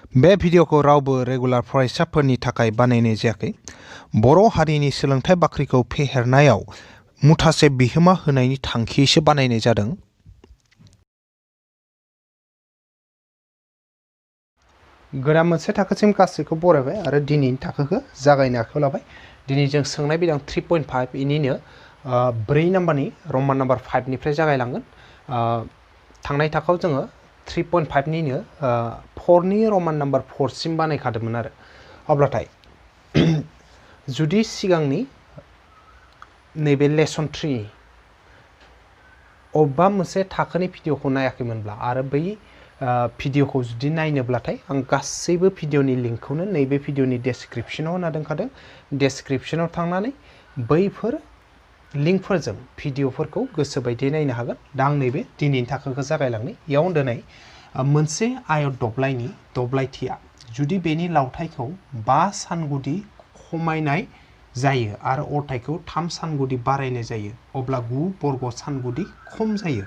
बे भिडिअखौ रावबो रेगुलार फरायसाफोरनि थाखाय बानायनाय जायाखै। बर' हारिनि सोलोंथाइ बाख्रिखौ फेहेरनायाव मुथासे बिहोमा होनायनि थांखियैसो बानायनाय जादों। गोदान मोनसे थाखोसिम गासैखौ बरायबाय आरो दिनैनि थाखोखौ जागायनो आखायाव लाबाय। दिनै जों सोंनाय बिदां 3.5 इनिनो 4 नाम्बारनि रमान नाम्बार 5 निफ्राय जागायलांगोन। थांनाय थाखोआव जोङो 3.5 निनो 4 नि रमान नाम्बार 4 सिम बानायखादोंमोन आरो। अब्लाथाय जुदि सिगांनि नैबे लेसन 3 अबेबा मोनसे थाखोनि भिडिअखौ नायाखैमोनब्ला आरो बै भिडिअखौ जुदि नायनोब्लाथाय आं गासैबो भिडिअनि लिंकखौनो नैबे भिडिअनि डेसक्रिप्शनाव होना दोनखादों। डेसक्रिप्शनाव थांनानै बैफोर लिंकफोरजों भिडिअफोरखौ गोसो बायदियै नायनो हागोन। दा आं नैबे दिनैनि थाखोखौ जागायलांनि। इयाव दिनै मोनसे आयत दब्लायनि दब्लायथिया जुदि बेनि लावथाइखौ 5 सानगुदि खमायनाय जायो आरो अरथाइखौ 3 सानगुदि बारायनाय जायो अब्ला 9 बर्ग सानगुदि खम जायो।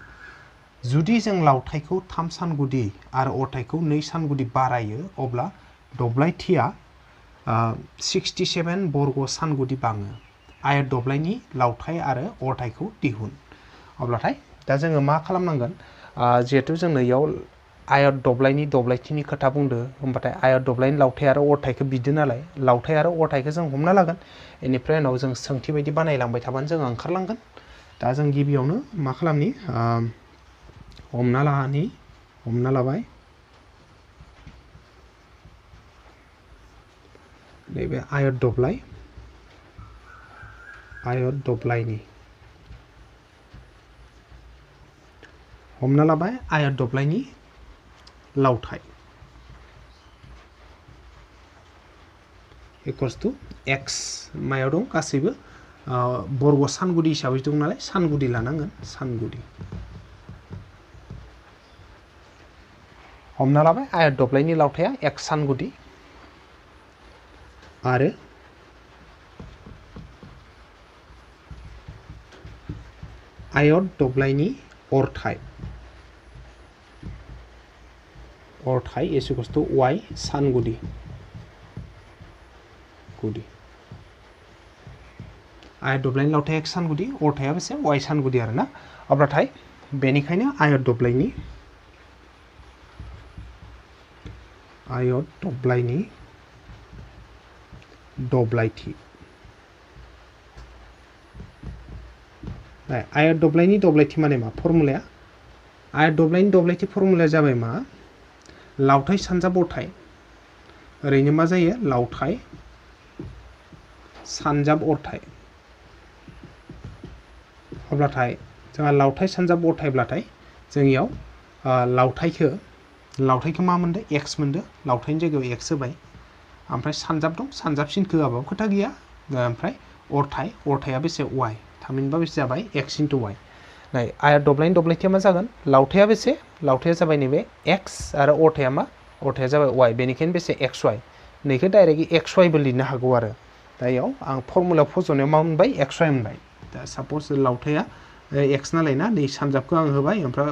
जुदि जों लावथाइखौ 3 सानगुदि आरो अरथाइखौ 2 सानगुदि बारायो अब्ला दब्लायथिया 67 बर्ग सानगुदि बाङो। आयत दब्लायनि लावथाइ आरो अरथाइखौ दिहुन। अब्लाथाय दा जोङो मा खालामनांगोन, जिहेथु जोंनो इयाव आयत दब्लायनि दब्लायथिनि खोथा बुंदो, होमबाथाय आयत दब्लायनि लावथाइ आरो अरथाइखौ बिदो नालाय लावथाइ आरो अरथाइखौ जों हमना लागोन। बेनिफ्राय उनाव जों सोंथि बायदि बानायलांबाय थाबानो जों ओंखारलांगोन। दा जों गिबियावनो मा खालामनि, हमना लाबाय नैबे आयत दब्लायनि हमना लाबाय आयत दब्लायनि लावथाइ इक्वल्स टु एक्स मायाव दं गासैबो बर्ग सानगुदि हिसाबै दं नालाय सानगुदि लानांगोन। सानगुदि हमना लाबाय आयत दब्लायनि लावथाइया x सानगुदि आरो आयत दब्लायनि अरथाइ इज इक्वल्स टु y सानगुदि आयत दब्लायनि लावथाइ x सानगुदि अरथाइया बेसे y सानगुदि आरो ना। अब्लाथाय बेनिखायनो आयत दब्लायनि दब्लायथि आयत दब्लायनि दब्लायथि माने मा फर्मुलाया? आयत दब्लायनि दब्लायथि फर्मुलाया जाबाय मा, लावथाइ सानजाब अरथाइ ओरैनो मा जायो, लावथाइ सानजाब अरथाइ। अब्लाथाय जोंहा लावथाइ सानजाब अरथाइब्लाथाय जों इयाव लावथाइखौ मा मोनदो, x मोनदो, लावथाइनि जायगायाव x होबाय। ओमफ्राय सानजाब दं, सानजाबसिनखौ होआबाबो खोथा गैया। ओमफ्राय अरथाइया बेसे y, थामहिनबा बेसे जाबाय x into y। नाय आयत दब्लायनि दब्लायथिया मा जागोन, लावथाइया बेसे, लावथाइया जाबाय नैबे x आरो अरथाइया मा, अरथाइया जाबाय y, बेनिखायनो बेसे xy। नैखौ डाइरेक्ट xyबो लिरनो हागौ आरो। दा इयाव आं फर्मुलायाव फज'नायाव मा मोनबाय, xy मोनबाय। दा सापस लावथाइया x नालाय ना, नै सानजाबखौ आं होबाय, ओमफ्राय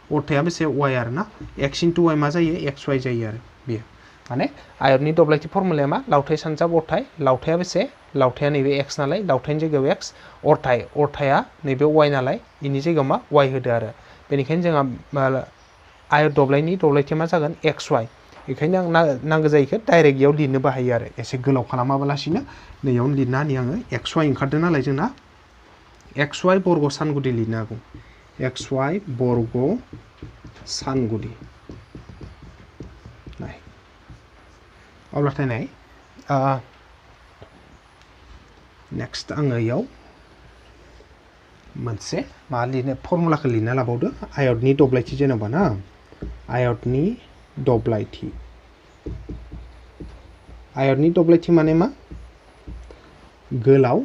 अरथाइया बेसे y आरो ना, x into y मा जायो, xy जायो आरो बेयो। माने आयतनि दब्लायथि फर्मुलाया मा, लावथाइ सानजाब अरथाइ, लावथाइया बेसे, लावथाइया नैबे x नालाय, लावथाइनि जायगायाव x, अरथाइया नैबे y नालाय, इनि जायगायाव मा y होदो आरो। बेनिखायनो जोंहा आयत दब्लायनि दब्लायथिया मा जागोन, xy। बेखायनो आं नांगौ जायोखौ डाइरेक्ट इयाव लिरनोबो हायो आरो, एसे गोलाव खालामाबालासिनो नैयावनो लिरना होनि आङो। xy ओंखारदों नालाय जोंना, xy बर्ग सानगुदि लिरनो हागौ, xy बर्ग सानगुदि। अब्लाथाय नाय नेक्स्ट आङो इयाव मोनसे मा लिरनो, फर्मुलाखौ लिरना लाबावदो। आयतनि दब्लायथि जेनेबा ना, आयतनि दब्लायथि माने मा, गोलाव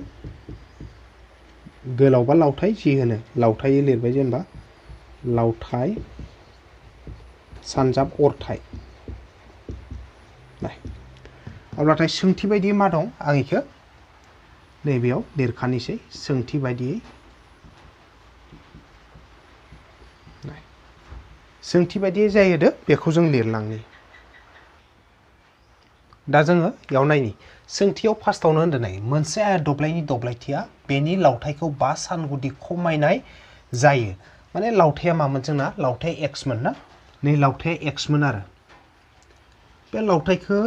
बा लावथाइ जि होनो, लावथाइ लिरबाय जेनेबा लावथाइ सानजाब अरथाइ। अब्लाथाय सोंथि बायदियै मा दं, आं इखौ नैबेयाव लिरखानोसै। सोंथि बायदियै जायो बेखौ जों लिरलांनि। दा जोङो याव नायनि सोंथियाव फार्स्टआवनो होनदों नाय मोनसे आयत दब्लायनि दब्लायथिया बेनि लावथायखौ 5 सानगुदि खमायनाय जायो माने लावथाया मामोन जोंना लावथाय x मोन ना नै लावथाया x मोन आरो बे लावथायखौ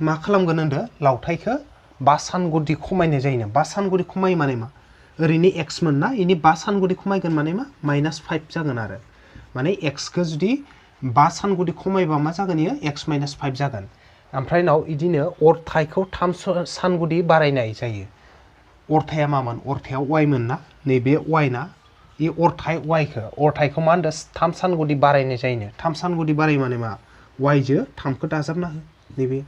मा खालामगोन होनदो लावथायखौ 5 सानगुदि खमायनाय जायो 5 सानगुदि खमाय माने मा ओरैनो x मोन ना इनि 5 सानगुदि खमायगोन माने मा -5 जागोन आरो माने x खौ जुदि 5 सानगुदि खमायबा मा जागोन इयो x - 5 जागोन ओमफ्राय नाव इदिनो अरथायखौ 3 सानगुदि बारायनाय जायो अरथाया मामोन अरथाया y मोन ना नैबे y ना इ अरथाय y खौ अरथायखौ मा होनदो 3 सानगुदि बारायनाय जायो 3 सानगुदि बाराय माने मा y जो 3 खौ दाजाबना हो नैबे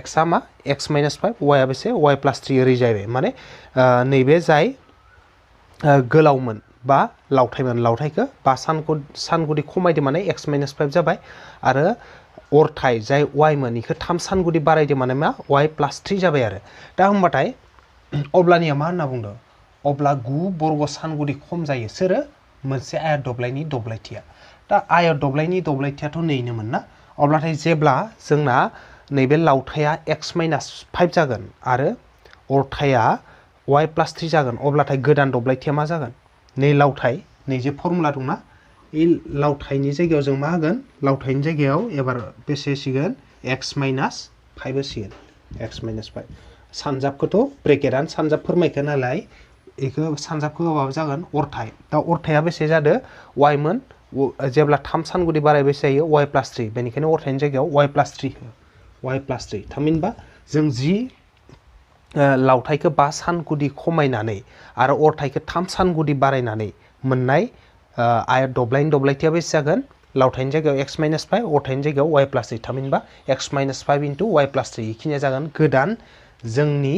x आ मा x - 5 y आ बेसे y + 3 ओरै जाबाय माने नैबे जाय गोलावमोन बा लावथायमोन लावथायखौ 5 सानगुदि खमायदो माने x - 5 जाबाय आरो अरथाय जाय y मोन इखौ 3 सानगुदि बारायदो माने मा y + 3 जाबाय आरो दा होमबाथाय अब्लानिया मा होनना बुंदो अब्ला 9 बर्ग सानगुदि खम जायो सोरो मोनसे आयत दब्लायनि दब्लायथिया दा आयत दब्लायनि दब्लायथियाथ' नैनोमोन ना अब्लाथाय जेब्ला जोंना नैबे लावथाया x - 5 जागोन आरो अरथाया y + 3 जागोन अब्लाथाय गोदान दब्लायथिया मा जागोन नै लावथाय नै जे फर्मुला दंना इ लावथायनि जायगायाव जों मा होगोन लावथायनि जायगायाव एबार बेसे सिगोन x - 5 होसिगोन x - 5 सानजाबखौथ' ब्रेकेटानो सानजाब फोरमायखो नालाय इखौ सानजाबखौ होबाबो जागोन अरथाय दा अरथाया बेसे जादो y मोन जेब्ला 3 सानगुदि बारायबाय जायो y + 3 बेनिखायनो अरथायनि जायगायाव y + 3 y + 3 थामहिनबा जों जि लावथायखौ 5 सानगुदि खमायनानै आरो अरथायखौ 3 सानगुदि बारायनानै मोननाय आयत दब्लायनि दब्लायथिया बेसे जागोन लावथायनि जायगायाव x - 5 अरथायनि जायगायाव y + 3 थामहिनबा x - 5 * y + 3 इखिनिया जागोन गोदान जोंनि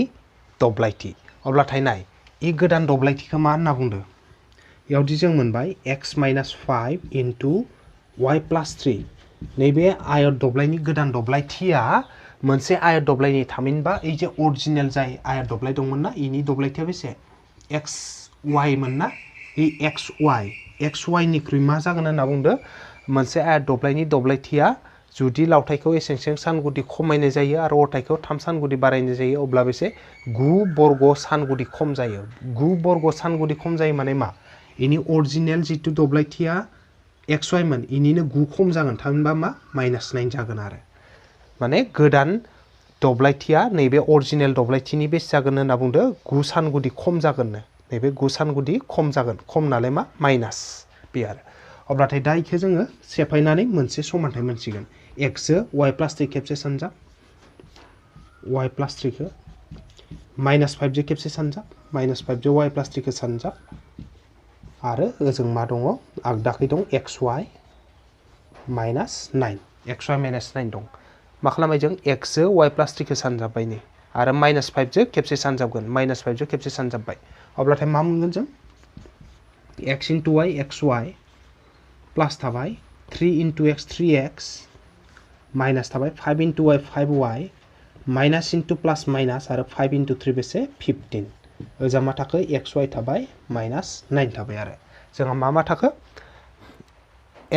दब्लायथि अब्लाथाय नाय इ गोदान दब्लायथिखौ मा होनना बुंदो यावदि जों मोनबाय x - 5 * y + 3 नैबे आयत दब्लायनि गोदान दब्लायथिया मोनसे आयत दब्लायनि थामहिनबा এই যে अरिजिनेल जाय आयत दब्लाय दंमोन ना इनि दब्लायथिया बेसे xy मोन ना इ xy निख्रुइ मा जागोन होनना बुंदो मोनसे आयत दब्लायनि दब्लायथिया जुदि लावथायखौ एसें सानगुदि खमायनाय जायो आरो अरथायखौ 3 सानगुदि बारायनाय जायो अब्ला बेसे 9 बर्ग सानगुदि खम जायो 9 बर्ग सानगुदि खम जायो माने मा इनि अरिजिनेल जितु दब्लायथिया xy मोन इनिनो 9 खम जागोन थामहिनबा मा -9 जागोन आरो माने गोदान दब्लायथिया नैबे अरिजिनेल दब्लायथिनि बेसे जागोन होनना बुंदो 9 सानगुदि खम जागोन नैबे 9 सानगुदि खम जागोन खम नालाय मा माइनास बे आरो अब्लाथाय दा इखौ जोङो सेफायनानै मोनसे समानथाय मोनसिगोन x जो y + 3 खेबसे सानजाब y + 3 खौ -5 जो खेबसे सानजाब -5 जो y + 3 खौ सानजाब आरो ओजों मा दङ आगदाखै दं xy - 9 दं मा खालामबाय जों x जो y + 3 खौ सानजाबबाय नै आरो -5 जो खेबसे सानजाबगोन -5 जो खेबसे सानजाबबाय अब्लाथाय मा मोनगोन जों x * y xy प्लस थाबाय 3 * x 3x माइनास थाबाय 5 * y 5y minus * plus minus आरो 5 * 3 बेसे 15 ओजा मा थाखो xy थाबाय -9 थाबाय आरो जोंहा मा थाखो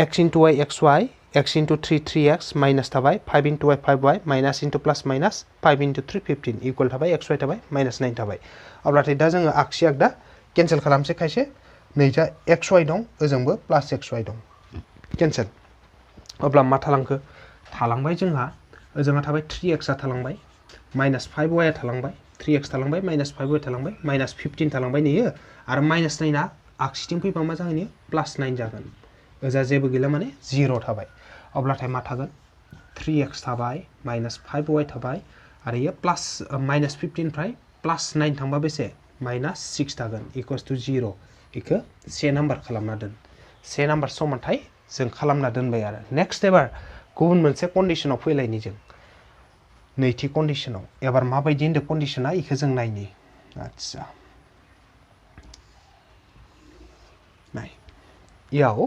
x * y xy x * 3 3x minus थाबाय 5 * y 5y minus * plus minus 5 * 3 15 equal थाबाय xy थाबाय -9 थाबाय अब्लाथाय दा जोङो आगसि आगदा केन्सेल खालामसै खायसे नैजा xy दं ओजोंबो प्लस xy दं केन्सेल अब्ला मा थालांखो थालांबाय जोंहा ओजोंहा थाबाय 3x आ थालांबाय -5y आ थालांबाय 3x थालांबाय -5y थालांबाय -15 थालांबाय नैयो आरो -9 आ आगसिथिं फैबा मा जागोन इयो +9 जागोन ओजा जेबो गैला माने 0 थाबाय अब्लाथाय मा थागोन 3x थाबाय -5y थाबाय आरो इयो -15 निफ्राय +9 थांबा बेसे -6 थागोन = 0 इखो से नाम्बार खालामना दोन से नाम्बार समानथाय जों खालामना दोनबाय आरो नेक्स्ट एबार गुबुन मोनसे कन्डिशनाव फैलायनि जों नैथि कन्डिशनाव एबार माबायदि होनदो कन्डिशना इखो जों नायनि आच्छा नाय इयाव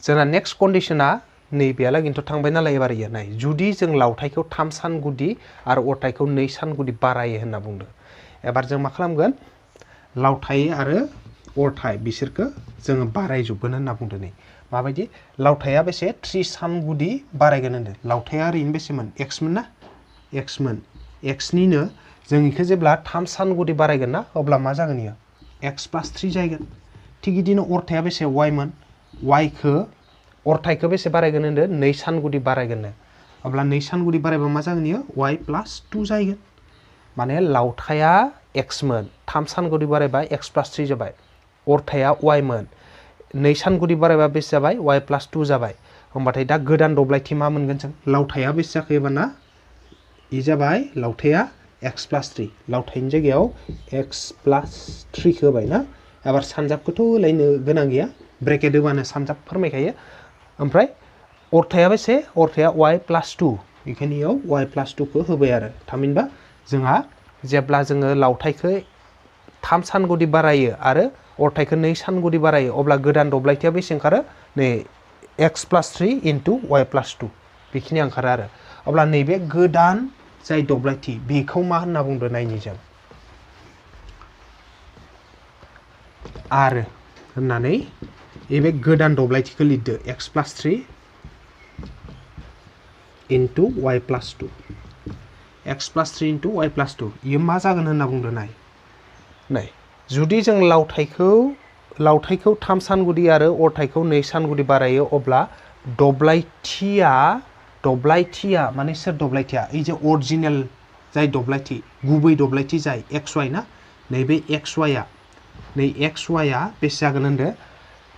जोंना नेक्स्ट कन्डिशना नैबेयालागैनोथ' थांबाय नालाय एबार इयो नाय जुदि जों लावथायखौ 3 सानगुदि आरो अरथायखौ 2 सानगुदि बारायो होनना बुंदों एबार जों मा खालामगोन लावथाय आरो अरथाय बिसोरखौ जोङो बारायजोबगोन होनना बुंदों नै माबायदि लावथाया बेसे 3 सानगुदि बारायगोन होनदों लावथाया ओरैनो बेसेमोन x मोन ना x मोन एक्सनिनो जों इखो जेब्ला 3 सानगुदि बारायगोन ना अब्ला मा जागोन इयो x + 3 जागोन थिग इदिनो अरथाया बेसे y मोन y खो अरथायखौ बेसे बारायगोन होनदो 2 सानगुदि बारायगोन अब्ला 2 सानगुदि बारायबा मा जागोन इयो y + 2 जागोन माने लावथाया x मोन 3 सानगुदि बारायबा x + 3 जाबाय अरथाया y मोन 2 सानगुदि बारायबा बेसे जाबाय y + 2 जाबाय होमबाथाय दा गोदान दब्लायथि मा मोनगोन जों लावथाया बेसे जाखो ना इ जाबाय लावथाया x + 3 लावथायनि जायगायाव x + 3 खो होबाय ना एबार सानजाबखौथ' होलायनो गोनां गैया ब्रेकेट होबानो सानजाब फोरमायखायो ओमफ्राय अरथाया बेसे अरथाया y + 2 बेखायनो इयाव y + 2 खौ होबाय आरो थामहिनबा जोंहा जेब्ला जोङो लावथायखौ 3 सानगुदि बारायो आरो अरथायखौ 2 सानगुदि बारायो अब्ला गोदान दब्लायथिया बेसे ओंखारो नै x + 3 * y + 2 बेखिनि ओंखारो आरो अब्ला नैबे गोदान जाय दब्लायथि बेखौ मा होनना बुंदो नायनि जों आरो होननानै बे गोदान दब्लायथिखौ लिरदो x + 3 * y + 2 x + 3 * y + 2 इयो मा जागोन होनना बुंदो नाय जुदि जों लावथायखौ 3 सानगुदि आरो अरथायखौ 2 सानगुदि बारायो अब्ला दब्लायथिया माने सोर दब्लायथिया এই যে अरिजिनेल जाय दब्लायथि गुबै दब्लायथि जाय xy ना नैबे xy आ बेसे जागोन होनदो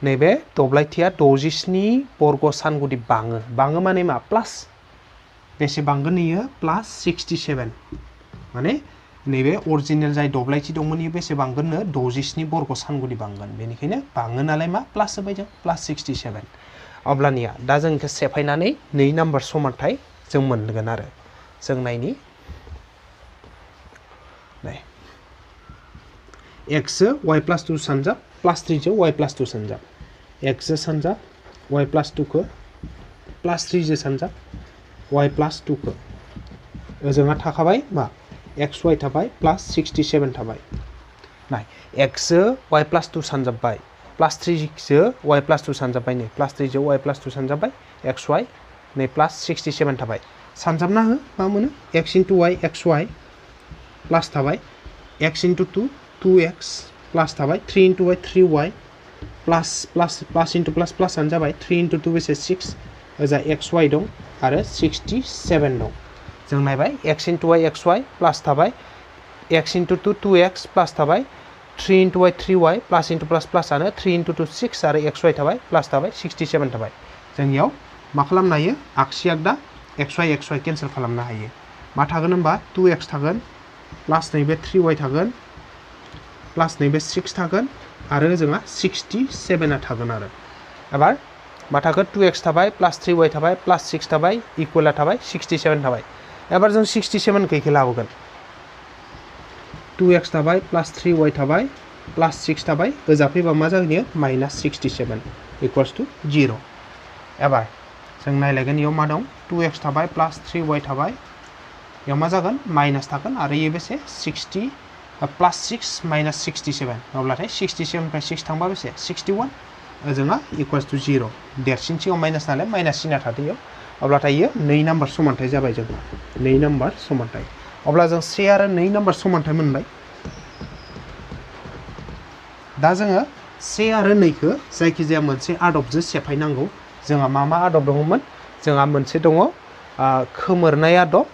नैबे दब्लायथिया 67 बर्ग सानगुदि बाङो माने मा प्लास बेसे बांगोन इयो +67 माने नैबे अरिजिनेल जाय दब्लायथि दंमोन इयो बेसे बांगोननो 67 बर्ग सानगुदि बांगोन बेनिखायनो बाङो नालाय मा प्लास होबाय जों +67 अब्लानिया दा जों इखौ सेफायनानै 2 नाम्बार समानथाय जों मोनगोन आरो जों नायनि नाय x y + 2 सानजाब +3 जो y + 2 सानजाब x सानजाब y + 2 खो +3 जो सानजाब y + 2 खो ओजोंहा थाखाबाय मा xy थाबाय +67 थाबाय नाय x y + 2 सानजाबबाय +3 जो y + 2 सानजाबबाय नै +3 जो y + 2 सानजाबबाय xy नै +67 थाबाय सानजाबना हो मा मोनो x * y xy प्लस थाबाय x * 2 2x प्लस थाबाय 3 * y 3y प्लस प्लस जाबाय 3 * 2 बेसे 6 ओजा xy दं आरो 67 दं जों नायबाय x * y xy प्लस थाबाय x * 2 2x प्लस थाबाय 3 * y 3y प्लस प्लसआनो 3 * 2 6 आरो xy थाबाय प्लस थाबाय 67 थाबाय जों इयाव मा खालामनो हायो आगसि आगदा xy केन्सेल खालामनो हायो मा थागोन होनबा 2x थागोन प्लस नैबे 3y थागोन प्लस नैबे 6 थागोन आरो जोंहा 67 आ थागोन आरो एबार मा थागोन 2x थाबाय प्लस 3y थाबाय प्लस 6 थाबाय इक्वला थाबाय 67 थाबाय एबार जों 67 खौ लाबोगोन 2x थाबाय प्लस 3y थाबाय प्लस 6 थाबाय ओजा फैबा मा जागोन इयो -67 = 0 एबार जों नायलायगोन इयाव मा दं 2x थाबाय प्लस 3y थाबाय इयाव मा जागोन माइनास थागोन आरो इयो बेसे 60 प्लस 6 माइनास 67 अब्लाथाय 67 निफ्राय 6 थांबा बेसे 61 ओजोंहा = 0 देरसिन सिगाङाव माइनास नालाय माइनास सिना थादो इयाव अब्लाथाय इयो 2 नाम्बार समानथाय जाबाय जोंहा 2 नाम्बार समानथाय अब्ला जों 1 आरो 2 नाम्बार समानथाय मोनबाय दा जोङो 1 आरो 2 खौ जायखिजाया मोनसे आदबजों सेफायनांगौ जोंहा मा आदब दङमोन जोंहा मोनसे दङ खोमोरनाय आदब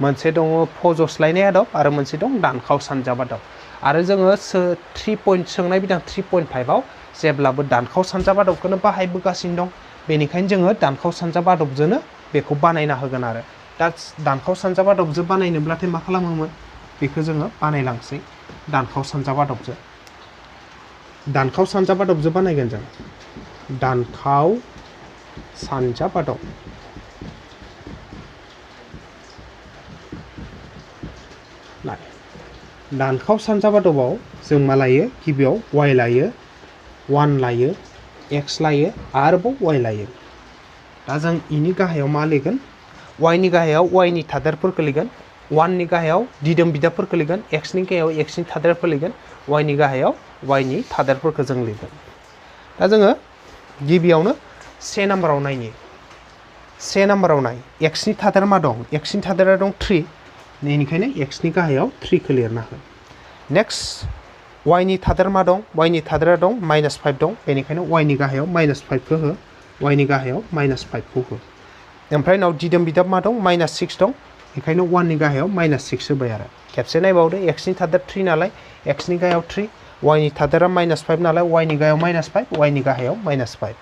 मोनसे दङ फजस्लायनाय आदब आरो मोनसे दं दानखाव सानजाब आदब आरो जोङो 3 पॉइंट सोंनाय बिदां 3.5 आव जेब्लाबो दानखाव सानजाब आदबखौनो बाहायबोगासिनो दं बेनिखायनो जोङो दानखाव सानजाब आदबजोंनो बेखौ बानायना होगोन आरो दा दानखाव सानजाब आदबजों बानायनोब्लाथाय मा खालामोमोन बेखौ जोङो बानायलांसै दानखाव सानजाब आदबजों बानायगोन जों दानखाव सानजाब आदब दानखाव सानजाब आदबाव जों मा लायो गिबियाव y लायो 1 लायो x लायो आरोबाव y लायो दा जों इनि गाहायाव मा लिरगोन y नि गाहायाव y नि थादेरफोरखौ लिरगोन 1 नि गाहायाव दिदोम बिदाफोरखौ लिरगोन x नि गाहायाव x नि थादेरफोर लिरगोन y नि गाहायाव y नि थादेरफोरखौ जों लिरगोन दा जोङो गिबियावनो 1 नाम्बाराव नाय x नि थादेर मा दं x नि थादेरा दं 3 बेनिखायनो x नि गाहायाव 3 खौ लिरना हो नेक्स्ट y नि थादेर मा दं y नि थादेरा दं -5 दं बेनिखायनो y नि गाहायाव -5 खौ हो y नि गाहायाव -5 खौ हो ओमफ्राय नाव दिदोम बिदाब मा दं -6 दं बेखायनो 1 नि गाहायाव -6 होबाय आरो खेबसे नायबावदो x नि थादेर 3 नालाय x नि गाहायाव 3 y नि थादेरा -5 नालाय y नि गाहायाव -5 y नि गाहायाव -5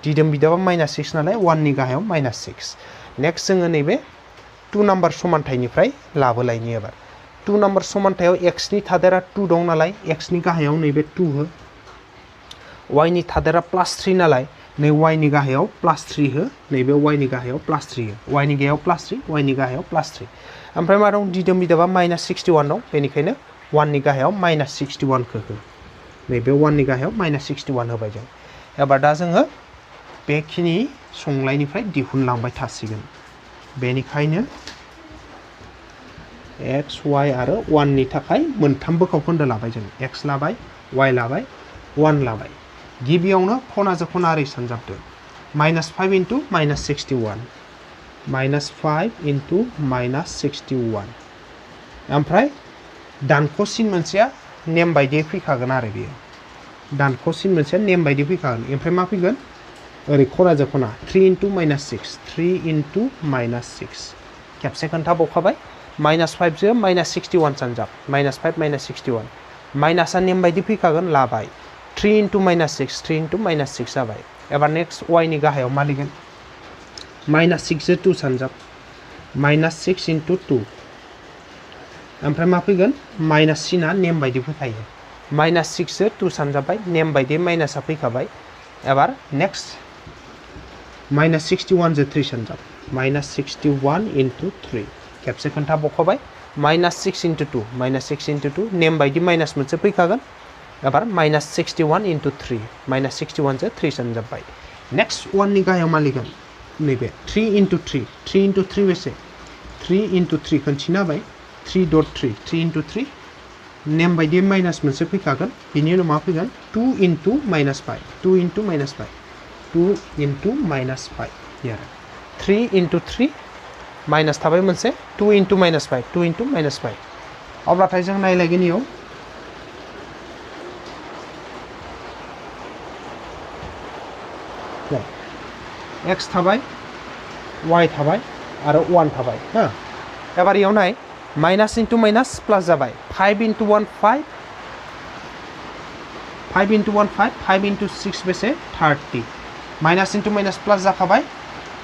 दिदोम बिदाबा -6 नालाय 1 नि गाहायाव -6 नेक्स्ट जोङो नैबे 2 नाम्बार समानथायनिफ्राय लाबोलायनि एबार 2 नाम्बार समानथायाव x नि थादेरा 2 दं नालाय x नि गाहायाव नैबे 2 हो y नि थादेरा +3 नालाय नै y नि गाहायाव +3 हो नैबे y नि गाहायाव +3 हो y नि गाहायाव +3 y नि गाहायाव +3 ओमफ्राय मा दं दिदोम बिदाबा -61 दं बेनिखायनो 1 नि गाहायाव -61 खौ हो नैबे 1 नि गाहायाव -61 होबाय जों एबार दा जोङो बेखिनि संलायनिफ्राय दिहुनलांबाय थासिगोन बेनिखायनो x y आरो 1 नि थाखाय मोनथाम बोखावखोन्दो लाबाय जों x लाबाय y लाबाय 1 लाबाय गिबियावनो खनाजों खना ओरै सानजाबदो -5 into -61 -5 into -61 ओमफ्राय दानख'सिन मोनसेया नेम बायदियै फैखागोन आरो बेयो दानख'सिन मोनसेया नेम बायदि फैखागोन ओमफ्राय मा फैगोन ओरै खनाजों खना 3 into -6 3 into -6 खेबसे खोन्थाबावखाबाय -5 जो -61 सानजाब -5 -61 माइनासा नेम बायदि फैखागोन लाबाय 3 into -6 3 into -6 जाबाय एबार नेक्स्ट y नि गाहायाव मा लिरगोन -6 जो 2 सानजाब -6 into 2 ओमफ्राय मा फैगोन माइनास सिना नेम बायदि फैखायो -6 जो 2 सानजाबाय नेम बायदि माइनासा फैखाबाय एबार नेक्स्ट -61 जो 3 सानजाब -61 into 3 खेबसे खोन्थाबावखाबाय -6 into 2 -6 into 2 नेम बायदि माइनास मोनसे फैखागोन एबार -61 into 3 -61 जो 3 सानजाबाय नेक्स्ट 1 नि गाहायाव मा लिरगोन नैबे 3 into 3 3 into 3 बेसे 3 into 3 खोन्थिना होबाय 3.3 3 into 3 नेम बायदि माइनास मोनसे फैखागोन बिनि उनाव मा फैगोन 2 into -5 2 into -5 2 into -5 here 3 into 3 minus थाबाय मोनसे 2 into -5 2 into -5 अब्लाथाय जों नायलायगोन इयाव x थाबाय y थाबाय आरो 1 थाबाय हा एबार इयाव नाय माइनास into माइनास प्लास जाबाय 5 into 1 5 5 into 1 5 5 into 6 बेसे 30 माइनास into माइनास प्लास जाखाबाय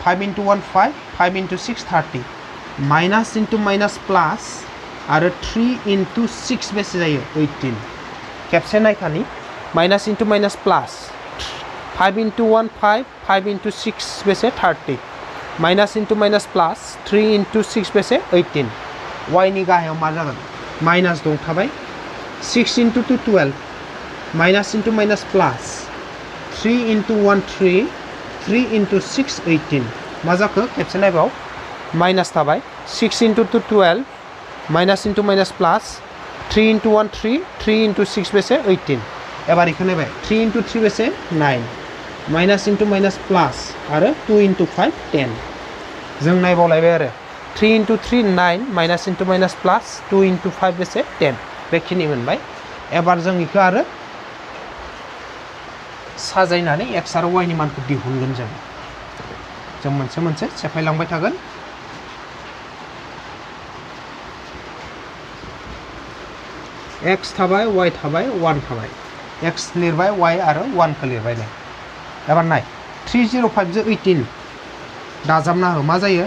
5 into 1 5 5 into 6 30 minus into minus प्लास आरो 3 into 6 बेसे जायो 18 खेबसे नायखानि माइनास into माइनास प्लास 5 into 1 5 5 into 6 बेसे 30 माइनास into माइनास प्लास 3 into 6 बेसे 18 y नि गाहायाव मा जागोन माइनास दं थाबाय 6 into 2 12 माइनास into माइनास प्लास 3 into 1 3 3 into 6 18 मा जाखो खेबसे नायबाव माइनास थाबाय 6 into 2 12 माइनास into माइनास प्लास 3 into 1 3 3 into 6 बेसे 18 एबार इखौ नायबाय 3 into 3 बेसे 9 माइनास into माइनास प्लास आरो 2 into 5 10 जों नायबावलायबाय आरो 3 into 3 9 माइनास into माइनास प्लास 2 into 5 बेसे 10 बेखिनि मोनबाय एबार जों इखौ आरो साजायनानै x आरो y नि मानखौ दिहुनगोन जों मोनसे मोनसे सेफायलांबाय थागोन x थाबाय y थाबाय 1 थाबाय x लिरबाय y आरो 1 खौ लिरबाय नै एबार नाय 305 जो 18 दाजाबना हो मा जायो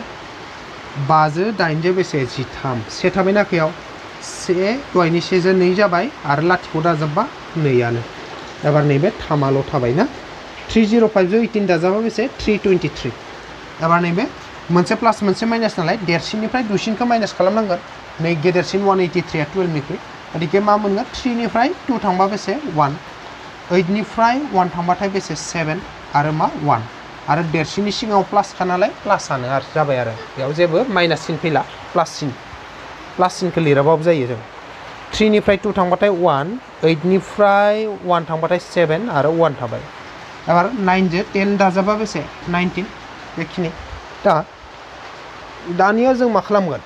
5 जो 8 जो बेसे 13 से थाबाय नाखैयाव से दहायनि से जो 2 जाबाय आरो लाथिख' दाजाबबा 2 आनो एबार नैबे 3आल' थाबाय ना 305 जो 18 दाजाबा बेसे 323 एबार नैबे मोनसे प्लास मोनसे माइनास नालाय देरसिननिफ्राय दुइसिनखौ माइनास खालामनांगोन नै गेदेरसिन 183 आ 12 निख्रुइ अदिके मा मोनगोन 3 निफ्राय 2 थांबा बेसे 1 8 निफ्राय 1 थांबाथाय बेसे 7 आरो मा 1 आरो देरसिननि सिगाङाव प्लास खा नालाय प्लासआनो आरो जाबाय आरो बेयाव जेबो माइनास सिन फैला प्लास सिनखौ लिराबाबो जायो जों 3 निफ्राय 2 थांबाथाय 1 8 निफ्राय 1 थांबाथाय 7 आरो 1 थाबाय एबार 9 जो 10 दाजाबा बेसे 19 बेखिनि दा दानिया जों मा खालामगोन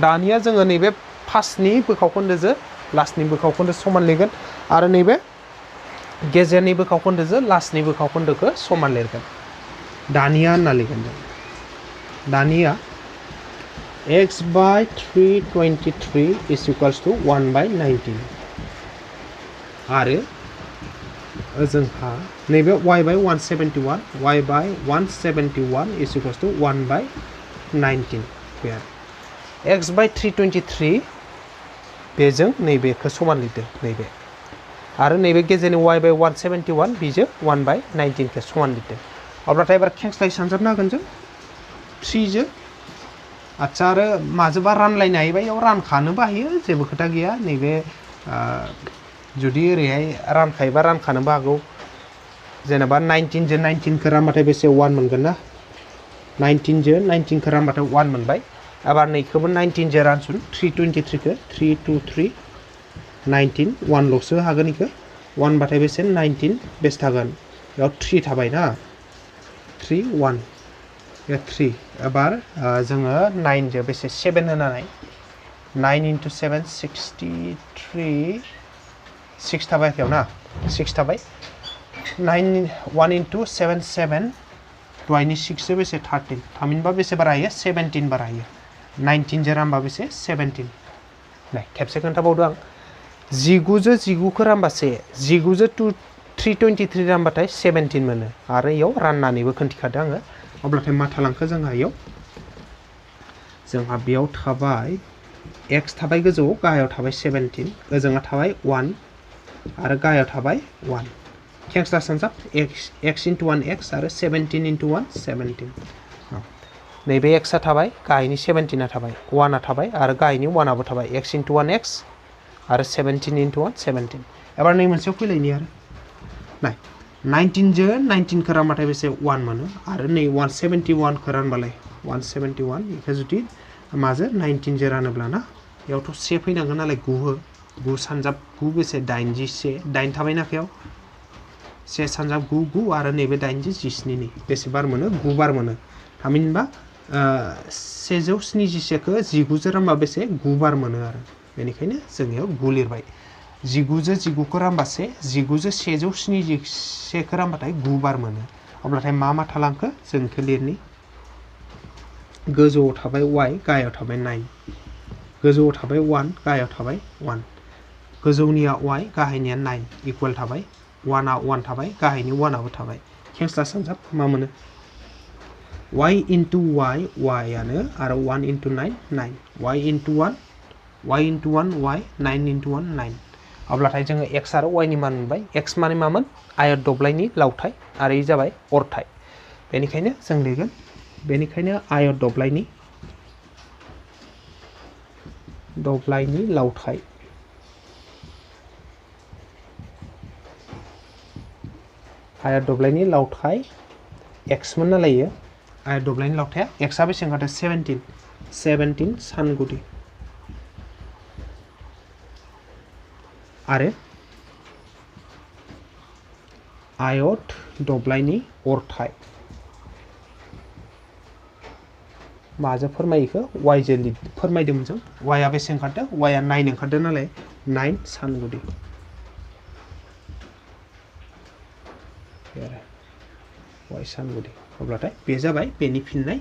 दानिया जोङो नैबे फार्स्टनि बोखावखोन्दोजों लास्टनि बोखावखोन्दो समान लिरगोन आरो नैबे गेजेरनि बोखावखोन्दोजों लास्टनि बोखावखोन्दोखौ समान लिरगोन दानिया होनना लिरगोन जों दानिया x by 323 is equals to 1 by 19 आरो जोंहा नैबे y by 171 y by 171 is equals to 1 by 19 बे x by 323 बेजों नैबेखौ समान लिरदों नैबे आरो नैबे गेजेरनि y by 171 बेजों 1 by 19 खौ समान लिरदों अब्लाथाय एबार खेंस्लाय सानजाबनो हागोन जों 3 जों आच्छा आरो माजोंबा रानलायनो हायोबा इयाव रानखानोबो हायो जेबो खोथा गैया नैबे जुदि ओरैहाय रानखायोबा रानखानोबो हागौ जेनेबा 19 जों 19 खौ रानबाथाय बेसे 1 मोनगोन ना 19 जों 19 खौ रानबाथाय 1 मोनबाय एबार नैखौबो 19 जों रानसुन 323 खौ 323 19 1 ल'सो हागोन इखौ 1 बाथाय बेसे 19 बेसे थागोन बेयाव 3 थाबाय ना 3 1 3 एबार जोङो 9 जों बेसे 7 होनानै 9 into 7 63 6 थाबाय आखायाव ना 6 थाबाय 9 1 into 7 7 दहायनि 6 जों बेसे 13 थामहिनबा बेसे बारा हायो 17 बारा हायो 19 जों रानबा बेसे 17 नै खेबसे खोन्थाबावदो आं 19 जों 19 खौ रानबासे 19 जों 323 रानबाथाय 17 मोनो आरो इयाव राननानैबो खोन्थिखादो आङो अब्लाथाय मा थालांखो जोंहा इयाव जोंहा बेयाव थाबाय x थाबाय गोजौआव गाहायाव थाबाय 17 ओजोंहा थाबाय 1 आरो गाहायाव थाबाय 1 खेंस्ला सानजाब x into 1 x आरो 17 into 1 17 नैबे x आ थाबाय गाहायनि 17 आ थाबाय 1 आ थाबाय आरो गाहायनि 1 आबो थाबाय x into 1 x आरो 17 into 1 17 एबार नै मोनसेयाव फैलायनि आरो नाय 19 जों 19 खौ रानबाथाय बेसे 1 मोनो आरो नै 171 खौ रानबालाय 171 बेखौ जुदि माजों 19 जों रानोब्ला ना बेयावथ' से फैनांगोन नालाय 9 9 सानजाब 9 बेसे 81 8 थाबाय ना आखायाव से सानजाब 9 9 आरो नैबे 81 नि बेसे बार मोनो 9 बार मोनो थामहिनबा 171 खौ 19 जों रानबा बेसे 9 बार मोनो आरो बेनिखायनो जों इयाव 9 लिरबाय 19 जों 19 खौ रानबासे 19 जों 171 खौ रानबाथाय 9 बार मोनो अब्लाथाय मा मा थालांखो जों इखौ लिरनि गोजौआव थाबाय y गाहायाव थाबाय 9 गोजौआव थाबाय 1 गाहायाव थाबाय 1 गोजौनिया y गाहायनिया 9 इकुवेल थाबाय 1 आ 1 थाबाय गाहायनि 1 आबो थाबाय खेंस्ला सानजाब मा मोनो y into y y आनो आरो 1 into 9 9 y into 1 y into 1 y 9 into 1 9 अब्लाथाय जोङो x आरो y नि मान मोनबाय x माने मामोन आयत दब्लायनि लावथाय आरो इ जाबाय अरथाय बेनिखायनो जों लिरगोन बेनिखायनो आयत दब्लायनि लावथाय आयत दब्लायनि लावथाय x मोन नालाय आयत दब्लायनि लावथाया x आ बेसे ओंखारदों 17 सानगुदि आरो आयत दब्लायनि अरथाय माजों फोरमायखो y जों फोरमायदोंमोन जों y आ बेसे ओंखारदों y आ 9 ओंखारदों नालाय 9 सानगुदि y सानगुदि अब्लाथाय बे जाबाय बेनि फिननाय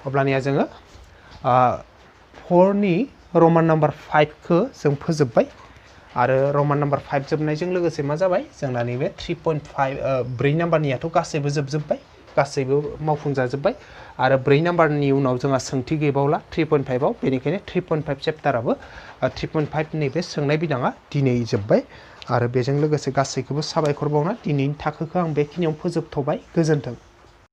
अब्लानिया जोङो 4 नि रमान नम्बर 5 खौ जों फोजोबबाय आरो रमान नम्बर 5 जोबनायजों लोगोसे मा जाबाय जोंना नैबे 3.5 4 नाम्बारनियाथ' गासैबो जोबजोबबाय गासैबो मावफुंजाजोबबाय आरो 4 नाम्बारनि उनाव जोंहा सोंथि गैबावला 3.5 आव बेनिखायनो 3.5 चेप्टाराबो 3.5 नैबे सोंनाय बिदाङा दिनै जोबबाय आरो बेजों लोगोसे गासैखौबो साबायखर बावना दिनैनि थाखोखौ आं बेखिनियाव फोजोबथ'बाय गोजोन्थों।